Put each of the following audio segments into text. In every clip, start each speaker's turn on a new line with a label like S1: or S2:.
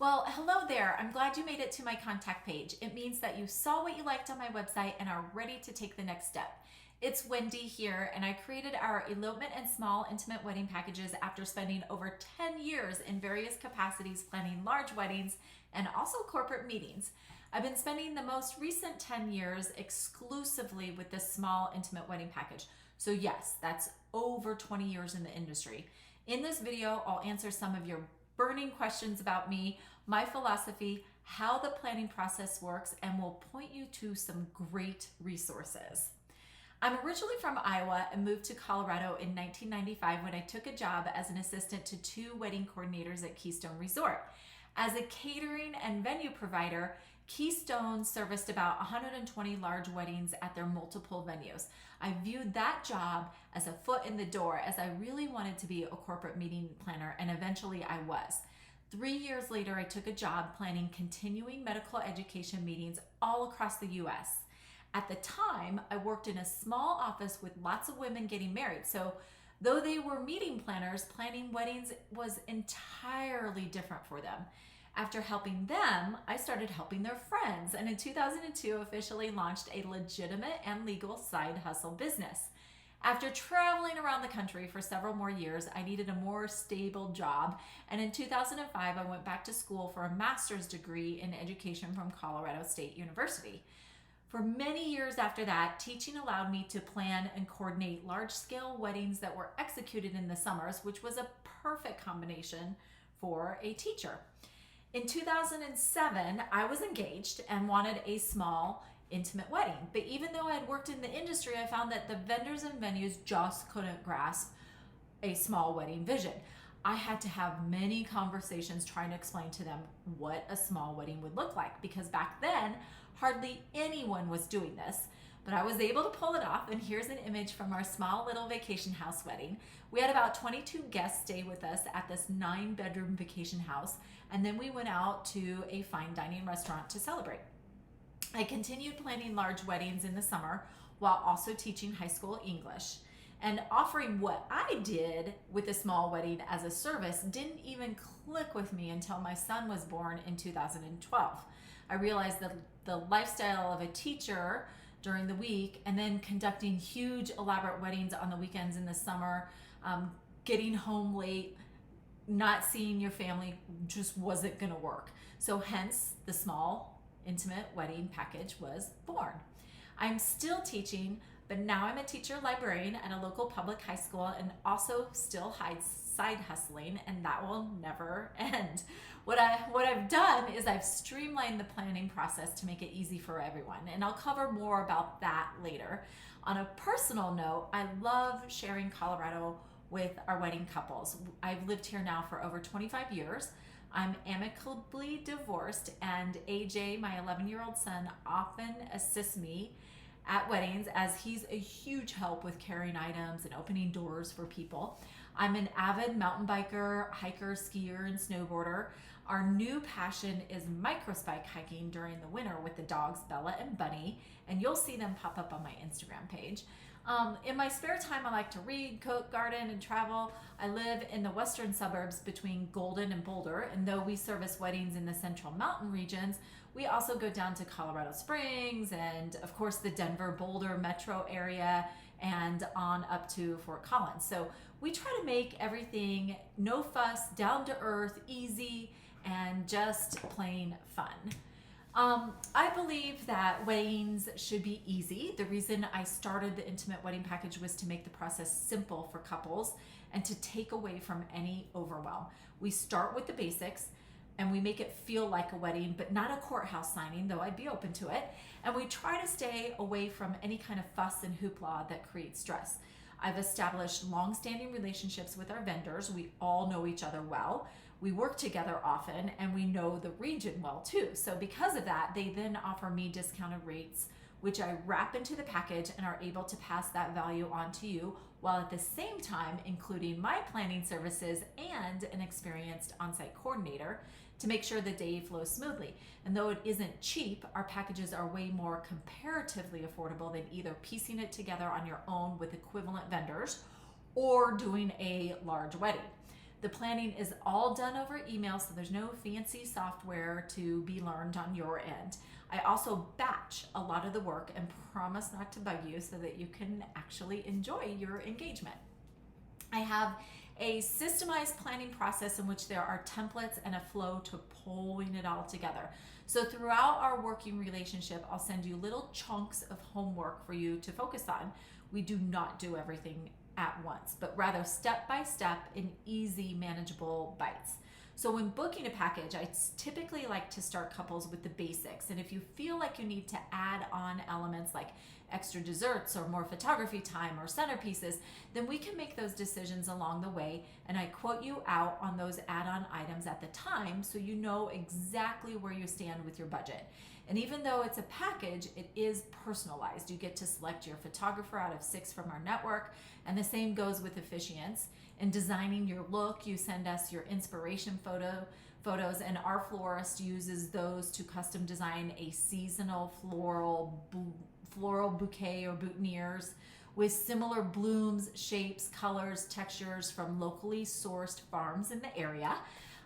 S1: Well, hello there. I'm glad you made it to my contact page. It means that you saw what you liked on my website and are ready to take the next step. It's Wendy here, and I created our elopement and small intimate wedding packages after spending over 10 years in various capacities planning large weddings and also corporate meetings. I've been spending the most recent 10 years exclusively with this small intimate wedding package. So yes, that's over 20 years in the industry. In this video, I'll answer some of your burning questions about me, my philosophy, how the planning process works, and will point you to some great resources. I'm originally from Iowa and moved to Colorado in 1995 when I took a job as an assistant to two wedding coordinators at Keystone Resort. As a catering and venue provider, Keystone serviced about 120 large weddings at their multiple venues. I viewed that job as a foot in the door, as I really wanted to be a corporate meeting planner, and eventually I was. 3 years later, I took a job planning continuing medical education meetings all across the US. At the time, I worked in a small office with lots of women getting married. So though they were meeting planners, planning weddings was entirely different for them. After helping them, I started helping their friends, and in 2002 officially launched a legitimate and legal side hustle business. After traveling around the country for several more years, I needed a more stable job, and in 2005 I went back to school for a master's degree in education from Colorado State University. For many years after that, teaching allowed me to plan and coordinate large-scale weddings that were executed in the summers, which was a perfect combination for a teacher. In 2007, I was engaged and wanted a small, intimate wedding. But even though I had worked in the industry, I found that the vendors and venues just couldn't grasp a small wedding vision. I had to have many conversations trying to explain to them what a small wedding would look like, because back then, hardly anyone was doing this. But I was able to pull it off, and here's an image from our small little vacation house wedding. We had about 22 guests stay with us at this 9-bedroom vacation house, and then we went out to a fine dining restaurant to celebrate. I continued planning large weddings in the summer while also teaching high school English. And offering what I did with a small wedding as a service didn't even click with me until my son was born in 2012. I realized that the lifestyle of a teacher during the week and then conducting huge elaborate weddings on the weekends in the summer, getting home late, not seeing your family just wasn't going to work. So hence the small intimate wedding package was born. I'm still teaching, but now I'm a teacher librarian at a local public high school and also still side hustling, and that will never end. What I've done is I've streamlined the planning process to make it easy for everyone, and I'll cover more about that later. On a personal note, I love sharing Colorado with our wedding couples. I've lived here now for over 25 years. I'm amicably divorced, and AJ, my 11-year-old son, often assists me at weddings, as he's a huge help with carrying items and opening doors for people. I'm an avid mountain biker, hiker, skier, and snowboarder. Our new passion is microspike hiking during the winter with the dogs Bella and Bunny, and you'll see them pop up on my Instagram page. In my spare time, I like to read, cook, garden, and travel. I live in the western suburbs between Golden and Boulder, and though we service weddings in the central mountain regions, we also go down to Colorado Springs and, of course, the Denver Boulder metro area and on up to Fort Collins. So we try to make everything no fuss, down to earth, easy, and just plain fun. I believe that weddings should be easy. The reason I started the intimate wedding package was to make the process simple for couples and to take away from any overwhelm. We start with the basics and we make it feel like a wedding, but not a courthouse signing, though I'd be open to it. And we try to stay away from any kind of fuss and hoopla that creates stress. I've established long-standing relationships with our vendors. We all know each other well. We work together often, and we know the region well too. So because of that, they then offer me discounted rates, which I wrap into the package and are able to pass that value on to you, while at the same time including my planning services and an experienced on-site coordinator to make sure the day flows smoothly. And though it isn't cheap, our packages are way more comparatively affordable than either piecing it together on your own with equivalent vendors or doing a large wedding. The planning is all done over email, so there's no fancy software to be learned on your end. I also batch a lot of the work and promise not to bug you so that you can actually enjoy your engagement. I have a systemized planning process in which there are templates and a flow to pulling it all together. So throughout our working relationship, I'll send you little chunks of homework for you to focus on. We do not do everything at once, but rather step by step in easy, manageable bites. So when booking a package, I typically like to start couples with the basics. And if you feel like you need to add on elements like extra desserts or more photography time or centerpieces, then we can make those decisions along the way. And I quote you out on those add-on items at the time so you know exactly where you stand with your budget. And even though it's a package, it is personalized. You get to select your photographer out of 6 from our network, and the same goes with officiants. In designing your look, you send us your inspiration photos, and our florist uses those to custom design a seasonal floral bouquet or boutonnieres with similar blooms, shapes, colors, textures from locally sourced farms in the area.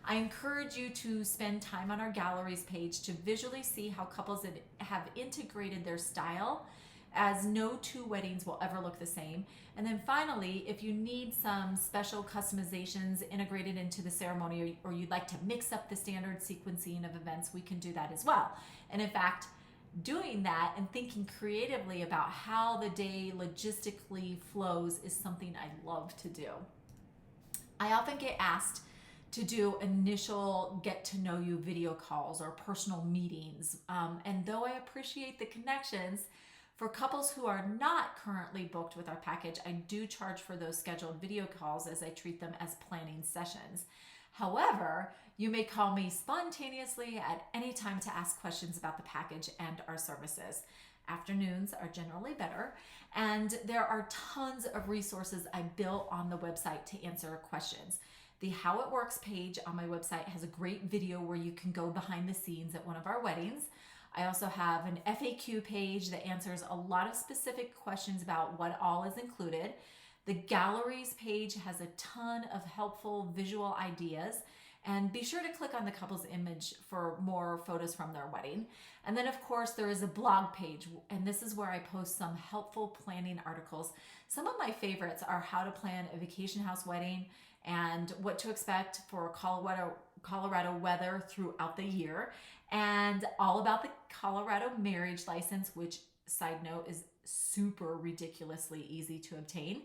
S1: I encourage you to spend time on our galleries page to visually see how couples have integrated their style, as no 2 weddings will ever look the same. And then finally, if you need some special customizations integrated into the ceremony, or you'd like to mix up the standard sequencing of events, we can do that as well. And in fact, doing that and thinking creatively about how the day logistically flows is something I love to do. I often get asked to do initial get to know you video calls or personal meetings. And though I appreciate the connections, for couples who are not currently booked with our package, I do charge for those scheduled video calls as I treat them as planning sessions. However, you may call me spontaneously at any time to ask questions about the package and our services. Afternoons are generally better, and there are tons of resources I built on the website to answer questions. The How It Works page on my website has a great video where you can go behind the scenes at one of our weddings. I also have an FAQ page that answers a lot of specific questions about what all is included. The galleries page has a ton of helpful visual ideas, and be sure to click on the couple's image for more photos from their wedding. And then of course there is a blog page, and this is where I post some helpful planning articles. Some of my favorites are how to plan a vacation house wedding and what to expect for Colorado weather throughout the year, and all about the Colorado marriage license, which, side note, is super ridiculously easy to obtain,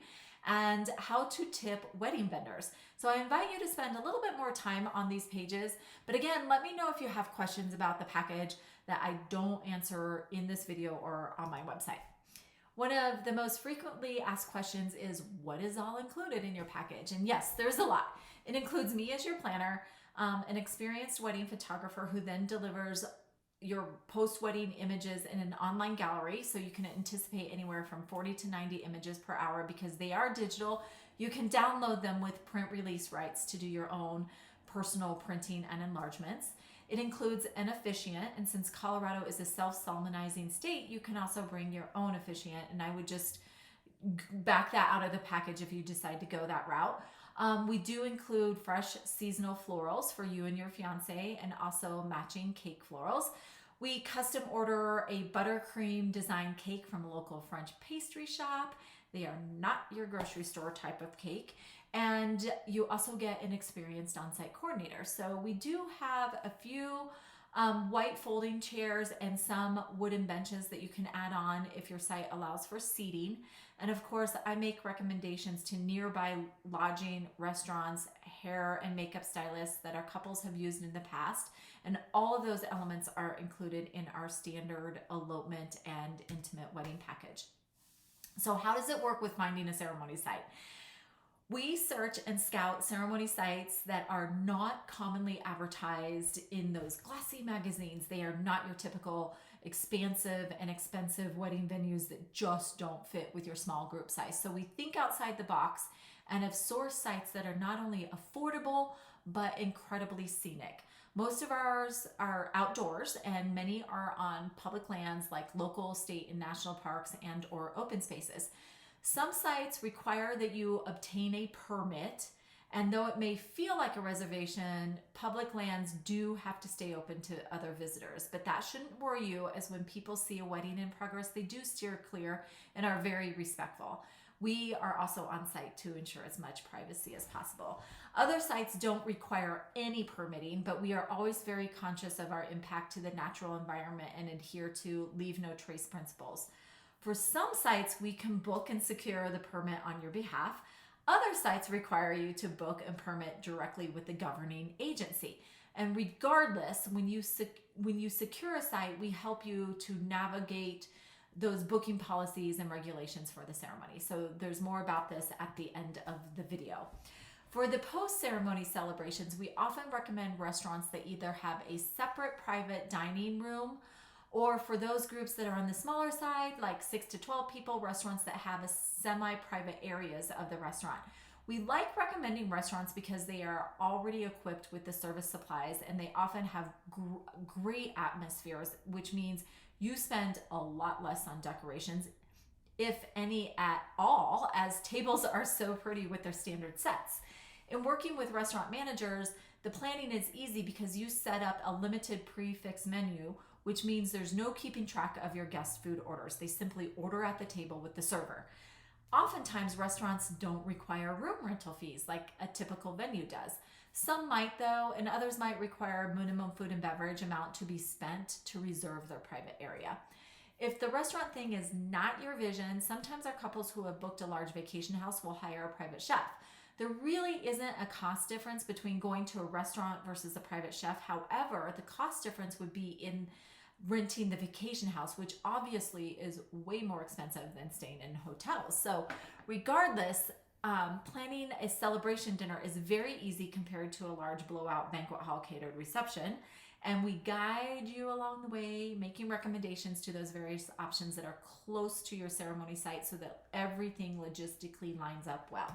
S1: and how to tip wedding vendors. So I invite you to spend a little bit more time on these pages. But again, let me know if you have questions about the package that I don't answer in this video or on my website. One of the most frequently asked questions is, what is all included in your package? And yes, there's a lot. It includes me as your planner, an experienced wedding photographer who then delivers your post-wedding images in an online gallery, so you can anticipate anywhere from 40 to 90 images per hour. Because they are digital, you can download them with print release rights to do your own personal printing and enlargements. It includes an officiant, and since Colorado is a self-solemnizing state, you can also bring your own officiant, and I would just back that out of the package if you decide to go that route. We do include fresh seasonal florals for you and your fiance, and also matching cake florals. We custom order a buttercream design cake from a local French pastry shop. They are not your grocery store type of cake. And you also get an experienced on-site coordinator. So we do have a few white folding chairs and some wooden benches that you can add on if your site allows for seating. And of course, I make recommendations to nearby lodging, restaurants, hair and makeup stylists that our couples have used in the past. And all of those elements are included in our standard elopement and intimate wedding package. So how does it work with finding a ceremony site? We search and scout ceremony sites that are not commonly advertised in those glossy magazines. They are not your typical expansive and expensive wedding venues that just don't fit with your small group size. So we think outside the box and have sourced sites that are not only affordable, but incredibly scenic. Most of ours are outdoors, and many are on public lands like local, state, and national parks and or open spaces. Some sites require that you obtain a permit, And though it may feel like a reservation, public lands do have to stay open to other visitors. But that shouldn't worry you, as when people see a wedding in progress, they do steer clear and are very respectful. We are also on site to ensure as much privacy as possible. Other sites don't require any permitting, but we are always very conscious of our impact to the natural environment and adhere to leave no trace principles. For some sites, we can book and secure the permit on your behalf. Other sites require you to book and permit directly with the governing agency. And regardless, when you secure a site, we help you to navigate those booking policies and regulations for the ceremony. So there's more about this at the end of the video. For the post-ceremony celebrations, we often recommend restaurants that either have a separate private dining room, or for those groups that are on the smaller side, like 6 to 12 people, restaurants that have a semi-private areas of the restaurant. We like recommending restaurants because they are already equipped with the service supplies, and they often have great atmospheres, which means you spend a lot less on decorations, if any at all, as tables are so pretty with their standard sets. In working with restaurant managers, the planning is easy because you set up a limited prefix menu, which means there's no keeping track of your guest food orders. They simply order at the table with the server. Oftentimes, restaurants don't require room rental fees like a typical venue does. Some might though, and others might require minimum food and beverage amount to be spent to reserve their private area. If the restaurant thing is not your vision, sometimes our couples who have booked a large vacation house will hire a private chef. There really isn't a cost difference between going to a restaurant versus a private chef. However, the cost difference would be in renting the vacation house, which obviously is way more expensive than staying in hotels. So regardless, planning a celebration dinner is very easy compared to a large blowout banquet hall catered reception. And we guide you along the way, making recommendations to those various options that are close to your ceremony site so that everything logistically lines up well.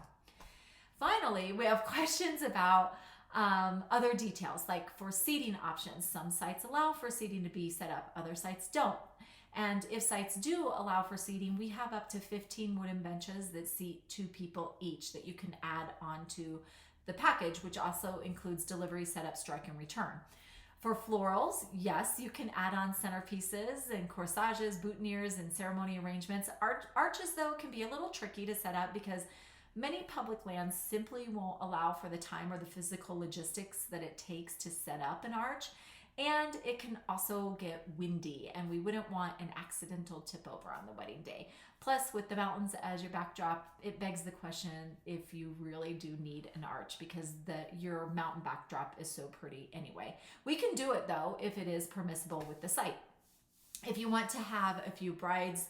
S1: Finally, we have questions about other details, like for seating options. Some sites allow for seating to be set up, other sites don't. And if sites do allow for seating, we have up to 15 wooden benches that seat 2 people each that you can add onto the package, which also includes delivery, setup, strike, and return. For florals, yes, you can add on centerpieces and corsages, boutonnieres, and ceremony arrangements. Arches, though, can be a little tricky to set up because many public lands simply won't allow for the time or the physical logistics that it takes to set up an arch. And it can also get windy, and we wouldn't want an accidental tip over on the wedding day. Plus, with the mountains as your backdrop, it begs the question if you really do need an arch because your mountain backdrop is so pretty anyway. We can do it though if it is permissible with the site. If you want to have a few brides,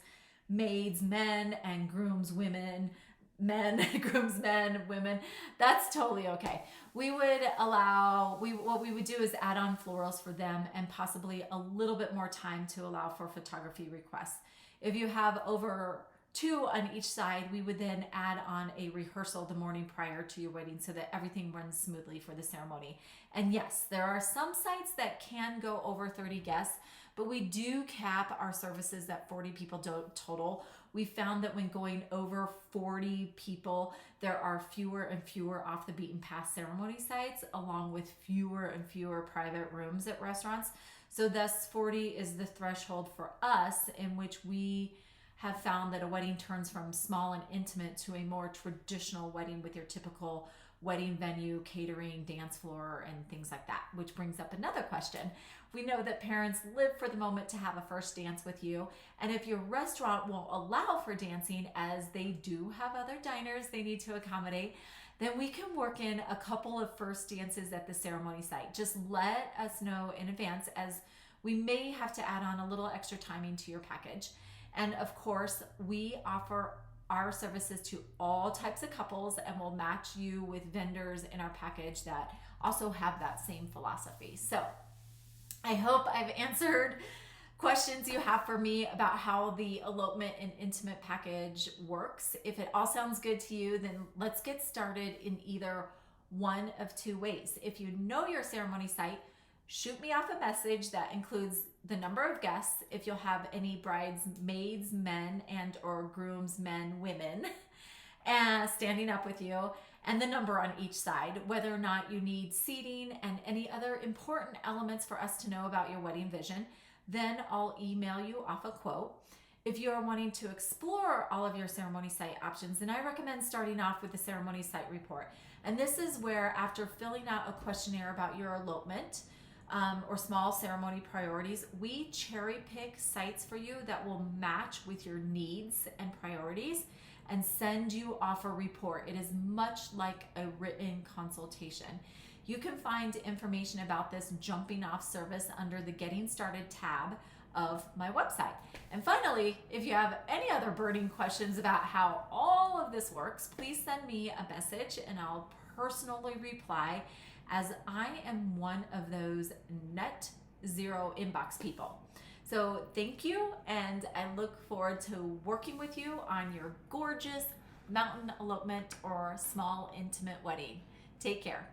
S1: maids, men, and grooms, women, women, that's totally okay. What we would do is add on florals for them and possibly a little bit more time to allow for photography requests. If you have over 2 on each side, we would then add on a rehearsal the morning prior to your wedding so that everything runs smoothly for the ceremony. And yes, there are some sites that can go over 30 guests, but we do cap our services at 40 people total. We found that when going over 40 people, there are fewer and fewer off the beaten path ceremony sites, along with fewer and fewer private rooms at restaurants. So thus 40 is the threshold for us, in which we have found that a wedding turns from small and intimate to a more traditional wedding with your typical wedding venue, catering, dance floor, and things like that, which brings up another question. We know that parents live for the moment to have a first dance with you, and if your restaurant won't allow for dancing, as they do have other diners they need to accommodate, then we can work in a couple of first dances at the ceremony site. Just let us know in advance, as we may have to add on a little extra timing to your package. And of course, we offer our services to all types of couples, and we'll match you with vendors in our package that also have that same philosophy. So I hope I've answered questions you have for me about how the elopement and intimate package works. If it all sounds good to you, then let's get started in either one of 2 ways. If you know your ceremony site, shoot me off a message that includes the number of guests, if you'll have any bridesmaids, men, and or grooms, men, women, and standing up with you, and the number on each side, whether or not you need seating and any other important elements for us to know about your wedding vision. Then I'll email you off a quote. If you're wanting to explore all of your ceremony site options, then I recommend starting off with the ceremony site report. And this is where, after filling out a questionnaire about your elopement or small ceremony priorities, we cherry pick sites for you that will match with your needs and priorities and send you off a report. It is much like a written consultation. You can find information about this jumping off service under the Getting Started tab of my website. And finally, if you have any other burning questions about how all of this works, please send me a message and I'll personally reply, as I am one of those net zero inbox people. So thank you, and I look forward to working with you on your gorgeous mountain elopement or small intimate wedding. Take care.